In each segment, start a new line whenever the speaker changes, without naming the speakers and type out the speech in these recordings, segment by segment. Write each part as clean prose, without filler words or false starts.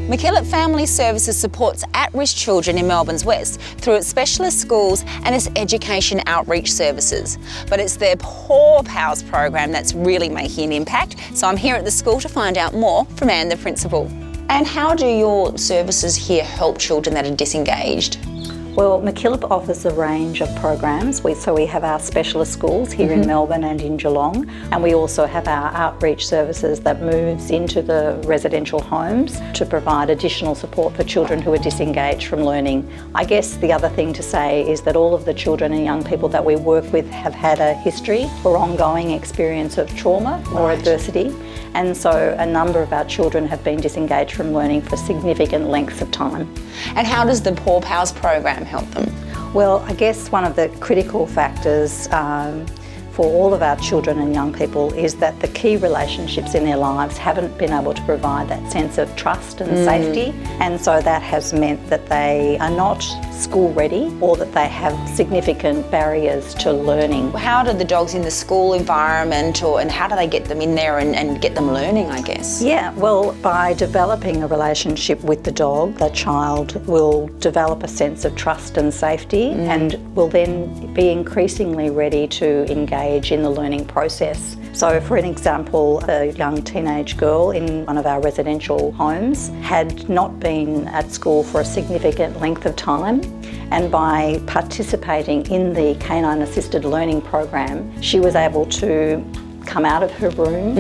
MacKillop Family Services supports at-risk children in Melbourne's West through its specialist schools and its education outreach services. But it's their PawPals program that's really making an impact. So I'm here at the school to find out more from Anne, the principal. And how do your services here help children that are disengaged?
Well, McKillop offers a range of programs. So we have our specialist schools here in Melbourne and in Geelong, and we also have our outreach services that moves into the residential homes to provide additional support for children who are disengaged from learning. I guess the other thing to say is that all of the children and young people that we work with have had a history or ongoing experience of trauma or adversity. And so a number of our children have been disengaged from learning for significant lengths of time.
And how does the PawPals program help them?
Well, I guess one of the critical factors for all of our children and young people is that the key relationships in their lives haven't been able to provide that sense of trust and safety, and so that has meant that they are not school ready or that they have significant barriers to learning.
How do the dogs in the school environment and how do they get them in there and get them learning, I guess?
Yeah, well, by developing a relationship with the dog, the child will develop a sense of trust and safety and will then be increasingly ready to engage in the learning process. So for an example, a young teenage girl in one of our residential homes had not been at school for a significant length of time, and by participating in the canine assisted learning program, she was able to come out of her room,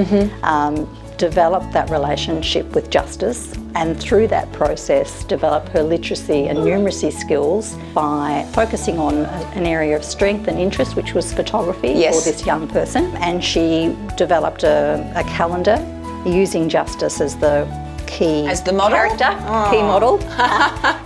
develop that relationship with Justice, and through that process develop her literacy and numeracy skills by focusing on an area of strength and interest, which was photography for this young person. And she developed a calendar using Justice as the key character, key model.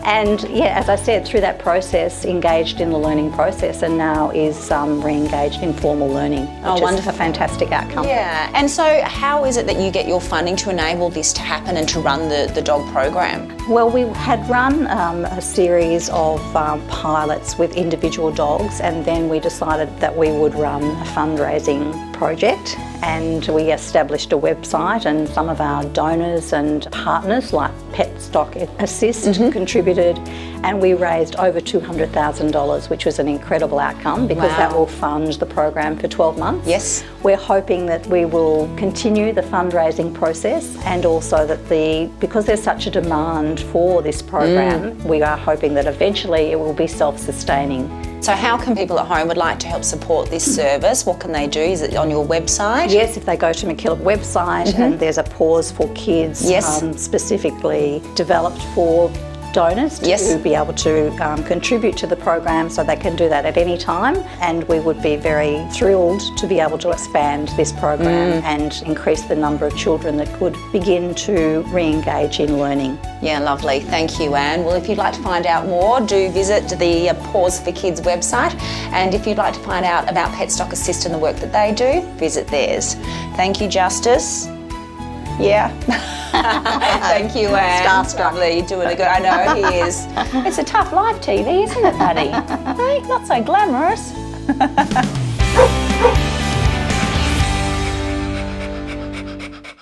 And yeah, as I said, through that process, engaged in the learning process, and now is re-engaged in formal learning, which is a fantastic outcome.
Yeah, and so how is it that you get your funding to enable this to happen and to run the dog program?
Well, we had run a series of pilots with individual dogs, and then we decided that we would run a fundraising project, and we established a website, and some of our donors and partners like Pet Stock Assist contributed, and we raised over $200,000, which was an incredible outcome because that will fund the program for 12 months.
Yes.
We're hoping that we will continue the fundraising process, and also that because there's such a demand for this program, we are hoping that eventually it will be self-sustaining.
So how can people at home would like to help support this service? What can they do? Is it on your website?
Yes, if they go to McKillop website, and there's a pause for kids specifically developed for donors to be able to contribute to the program, so they can do that at any time, and we would be very thrilled to be able to expand this program and increase the number of children that could begin to re-engage in learning.
Yeah, lovely. Thank you, Anne. Well, if you'd like to find out more, do visit the Pause for Kids website, and if you'd like to find out about Pet Stock Assist and the work that they do, visit theirs. Thank you, Justice. Yeah. Thank you, Anne.
Starstruck.
Lovely, doing a good. I know he is. It's a tough life, TV, isn't it, buddy? Hey, not so glamorous.